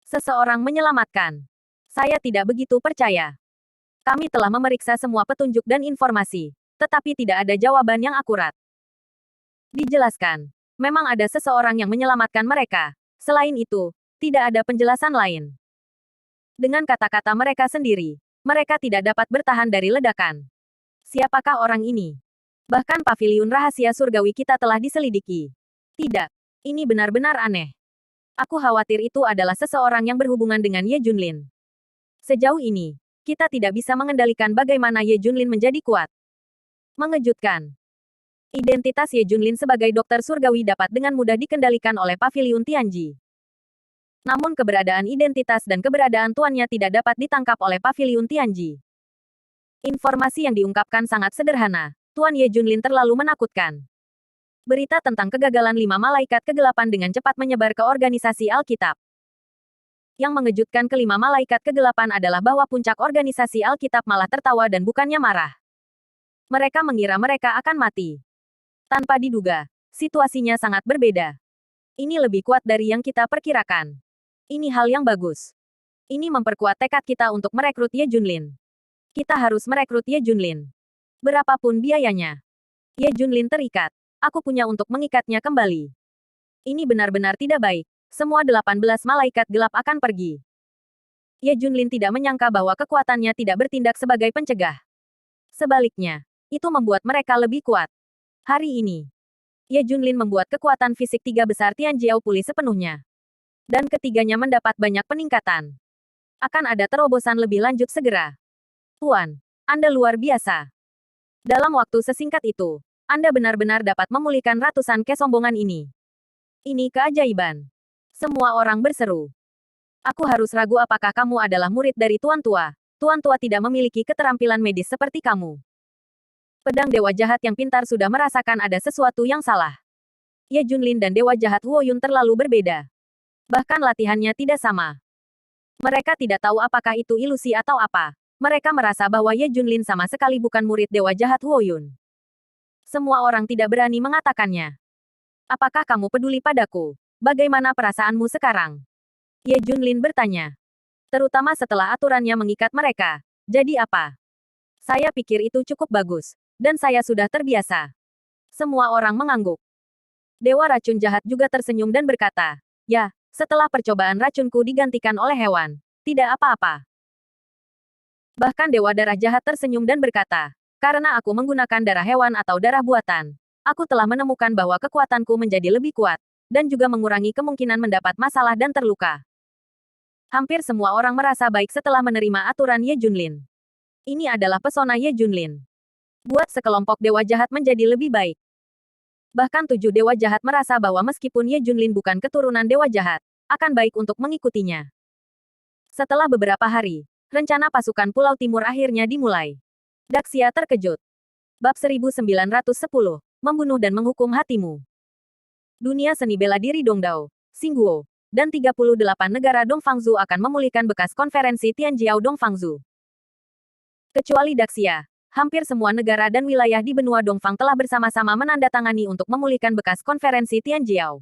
Seseorang menyelamatkan. Saya tidak begitu percaya. Kami telah memeriksa semua petunjuk dan informasi, tetapi tidak ada jawaban yang akurat. Dijelaskan, memang ada seseorang yang menyelamatkan mereka. Selain itu, tidak ada penjelasan lain. Dengan kata-kata mereka sendiri, mereka tidak dapat bertahan dari ledakan. Siapakah orang ini? Bahkan Paviliun Rahasia Surgawi kita telah diselidiki. Tidak, ini benar-benar aneh. Aku khawatir itu adalah seseorang yang berhubungan dengan Ye Junlin. Sejauh ini, kita tidak bisa mengendalikan bagaimana Ye Junlin menjadi kuat. Mengejutkan. Identitas Ye Junlin sebagai dokter surgawi dapat dengan mudah dikendalikan oleh Paviliun Tianji. Namun keberadaan identitas dan keberadaan tuannya tidak dapat ditangkap oleh Paviliun Tianji. Informasi yang diungkapkan sangat sederhana. Tuan Ye Junlin terlalu menakutkan. Berita tentang kegagalan 5 malaikat kegelapan dengan cepat menyebar ke organisasi Alkitab. Yang mengejutkan kelima malaikat kegelapan adalah bahwa puncak organisasi Alkitab malah tertawa dan bukannya marah. Mereka mengira mereka akan mati. Tanpa diduga, situasinya sangat berbeda. Ini lebih kuat dari yang kita perkirakan. Ini hal yang bagus. Ini memperkuat tekad kita untuk merekrut Ye Junlin. Kita harus merekrut Ye Junlin. Berapapun biayanya. Ye Junlin terikat. Aku punya untuk mengikatnya kembali. Ini benar-benar tidak baik. Semua 18 malaikat gelap akan pergi. Ye Junlin tidak menyangka bahwa kekuatannya tidak bertindak sebagai pencegah. Sebaliknya, itu membuat mereka lebih kuat. Hari ini, Ye Junlin membuat kekuatan fisik tiga besar Tianjiao pulih sepenuhnya. Dan ketiganya mendapat banyak peningkatan. Akan ada terobosan lebih lanjut segera. Tuan, Anda luar biasa. Dalam waktu sesingkat itu, Anda benar-benar dapat memulihkan ratusan kesombongan ini. Ini keajaiban. Semua orang berseru. Aku harus ragu apakah kamu adalah murid dari Tuan Tua. Tuan Tua tidak memiliki keterampilan medis seperti kamu. Pedang Dewa Jahat yang pintar sudah merasakan ada sesuatu yang salah. Ye Junlin dan Dewa Jahat Huoyun terlalu berbeda. Bahkan latihannya tidak sama. Mereka tidak tahu apakah itu ilusi atau apa. Mereka merasa bahwa Ye Junlin sama sekali bukan murid Dewa Jahat Huoyun. Semua orang tidak berani mengatakannya. Apakah kamu peduli padaku? Bagaimana perasaanmu sekarang? Ye Junlin bertanya. Terutama setelah aturannya mengikat mereka. Jadi apa? Saya pikir itu cukup bagus. Dan saya sudah terbiasa. Semua orang mengangguk. Dewa Racun Jahat juga tersenyum dan berkata, ya, setelah percobaan racunku digantikan oleh hewan. Tidak apa-apa. Bahkan Dewa Darah Jahat tersenyum dan berkata, karena aku menggunakan darah hewan atau darah buatan, aku telah menemukan bahwa kekuatanku menjadi lebih kuat, dan juga mengurangi kemungkinan mendapat masalah dan terluka. Hampir semua orang merasa baik setelah menerima aturan Ye Junlin. Ini adalah pesona Ye Junlin. Buat sekelompok dewa jahat menjadi lebih baik. Bahkan 7 dewa jahat merasa bahwa meskipun Ye Junlin bukan keturunan dewa jahat, akan baik untuk mengikutinya. Setelah beberapa hari, rencana pasukan Pulau Timur akhirnya dimulai. Daxia terkejut. Bab 1910, membunuh dan menghukum hatimu. Dunia seni bela diri Dongdao, Xingguo, dan 38 negara Dongfangzhou akan memulihkan bekas konferensi Tianjiao Dongfangzhou. Kecuali Daxia. Hampir semua negara dan wilayah di benua Dongfang telah bersama-sama menandatangani untuk memulihkan bekas konferensi Tianjiao.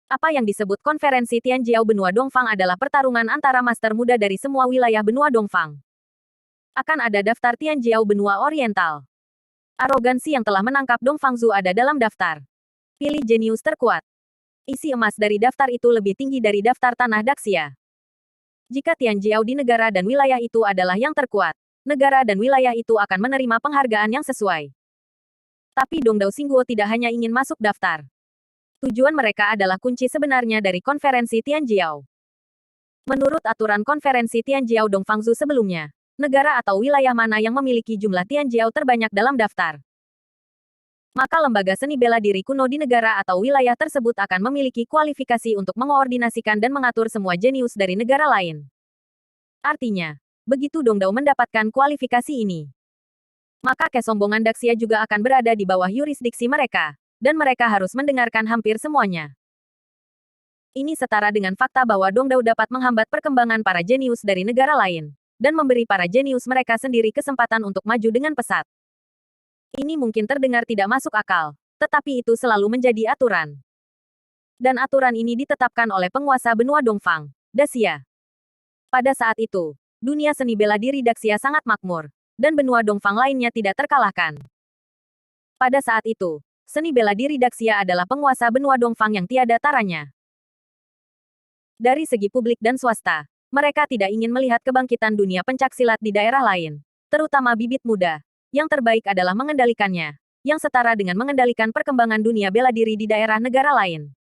Apa yang disebut konferensi Tianjiao benua Dongfang adalah pertarungan antara master muda dari semua wilayah benua Dongfang. Akan ada daftar Tianjiao benua Oriental. Arogansi yang telah menangkap Dongfangzhou ada dalam daftar. Pilih jenius terkuat. Isi emas dari daftar itu lebih tinggi dari daftar tanah Daxia. Jika Tianjiao di negara dan wilayah itu adalah yang terkuat, negara dan wilayah itu akan menerima penghargaan yang sesuai. Tapi Dongdao Xingguo tidak hanya ingin masuk daftar. Tujuan mereka adalah kunci sebenarnya dari konferensi Tianjiao. Menurut aturan konferensi Tianjiao Dongfangzhou sebelumnya, negara atau wilayah mana yang memiliki jumlah Tianjiao terbanyak dalam daftar, maka lembaga seni bela diri kuno di negara atau wilayah tersebut akan memiliki kualifikasi untuk mengoordinasikan dan mengatur semua jenius dari negara lain. Artinya, begitu Dongdao mendapatkan kualifikasi ini, maka kesombongan Daxia juga akan berada di bawah yurisdiksi mereka, dan mereka harus mendengarkan hampir semuanya. Ini setara dengan fakta bahwa Dongdao dapat menghambat perkembangan para jenius dari negara lain, dan memberi para jenius mereka sendiri kesempatan untuk maju dengan pesat. Ini mungkin terdengar tidak masuk akal, tetapi itu selalu menjadi aturan. Dan aturan ini ditetapkan oleh penguasa benua Dongfang, Daxia. Pada saat itu, dunia seni bela diri Daxia sangat makmur, dan benua Dongfang lainnya tidak terkalahkan. Pada saat itu, seni bela diri Daxia adalah penguasa benua Dongfang yang tiada taranya. Dari segi publik dan swasta, mereka tidak ingin melihat kebangkitan dunia pencaksilat di daerah lain, terutama bibit muda. Yang terbaik adalah mengendalikannya, yang setara dengan mengendalikan perkembangan dunia bela diri di daerah negara lain.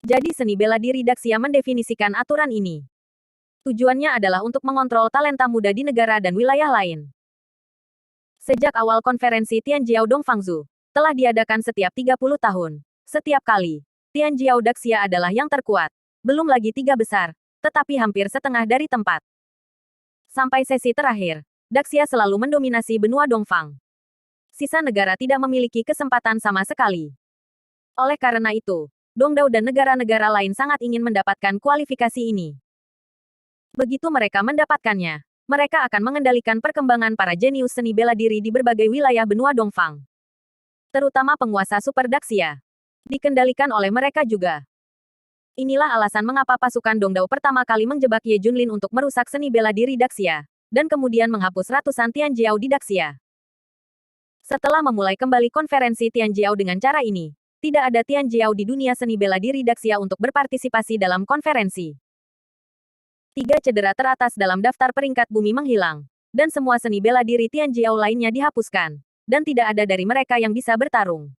Jadi seni bela diri Daxia mendefinisikan aturan ini. Tujuannya adalah untuk mengontrol talenta muda di negara dan wilayah lain. Sejak awal konferensi Tianjiao Dongfangzhou, telah diadakan setiap 30 tahun. Setiap kali, Tianjiao Daxia adalah yang terkuat. Belum lagi 3 besar, tetapi hampir setengah dari tempat. Sampai sesi terakhir, Daxia selalu mendominasi benua Dongfang. Sisa negara tidak memiliki kesempatan sama sekali. Oleh karena itu, Dongdao dan negara-negara lain sangat ingin mendapatkan kualifikasi ini. Begitu mereka mendapatkannya, mereka akan mengendalikan perkembangan para jenius seni bela diri di berbagai wilayah benua Dongfang. Terutama penguasa Super Daxia. Dikendalikan oleh mereka juga. Inilah alasan mengapa pasukan Dongdao pertama kali menjebak Ye Junlin untuk merusak seni bela diri Daxia, dan kemudian menghapus ratusan Tianjiao di Daxia. Setelah memulai kembali konferensi Tianjiao dengan cara ini, tidak ada Tianjiao di dunia seni bela diri Daxia untuk berpartisipasi dalam konferensi. 3 cedera teratas dalam daftar peringkat bumi menghilang, Dan semua seni bela diri Tianjiao lainnya dihapuskan. Dan tidak ada dari mereka yang bisa bertarung.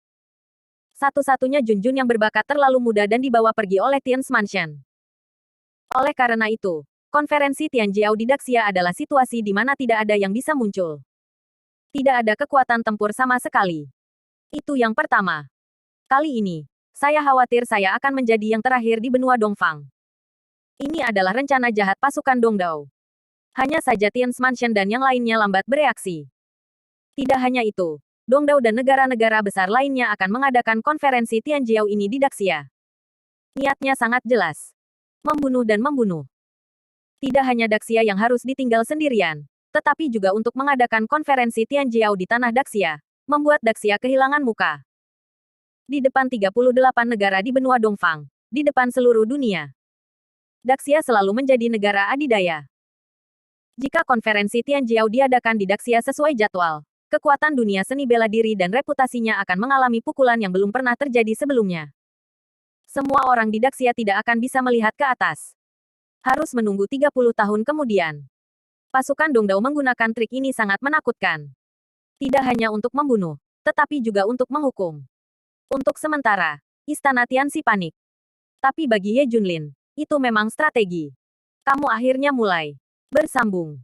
Satu-satunya Junjun yang berbakat terlalu muda dan dibawa pergi oleh Tian's Mansion. Oleh karena itu, konferensi Tianjiao di Daxia adalah situasi di mana tidak ada yang bisa muncul. Tidak ada kekuatan tempur sama sekali. Itu yang pertama. Kali ini, saya khawatir saya akan menjadi yang terakhir di benua Dongfang. Ini adalah rencana jahat pasukan Dongdao. Hanya saja Tian's Mansion dan yang lainnya lambat bereaksi. Tidak hanya itu, Dongdao dan negara-negara besar lainnya akan mengadakan konferensi Tianjiao ini di Daxia. Niatnya sangat jelas. Membunuh dan membunuh. Tidak hanya Daxia yang harus ditinggal sendirian, tetapi juga untuk mengadakan konferensi Tianjiao di tanah Daxia, membuat Daxia kehilangan muka. Di depan 38 negara di benua Dongfang, di depan seluruh dunia. Daxia selalu menjadi negara adidaya. Jika konferensi Tianjiao diadakan di Daxia sesuai jadwal, kekuatan dunia seni bela diri dan reputasinya akan mengalami pukulan yang belum pernah terjadi sebelumnya. Semua orang di Daxia tidak akan bisa melihat ke atas. Harus menunggu 30 tahun kemudian. Pasukan Dongdao menggunakan trik ini sangat menakutkan. Tidak hanya untuk membunuh, tetapi juga untuk menghukum. Untuk sementara, Istana Tianxi panik. Tapi bagi Ye Junlin, itu memang strategi. Kamu akhirnya mulai bersambung.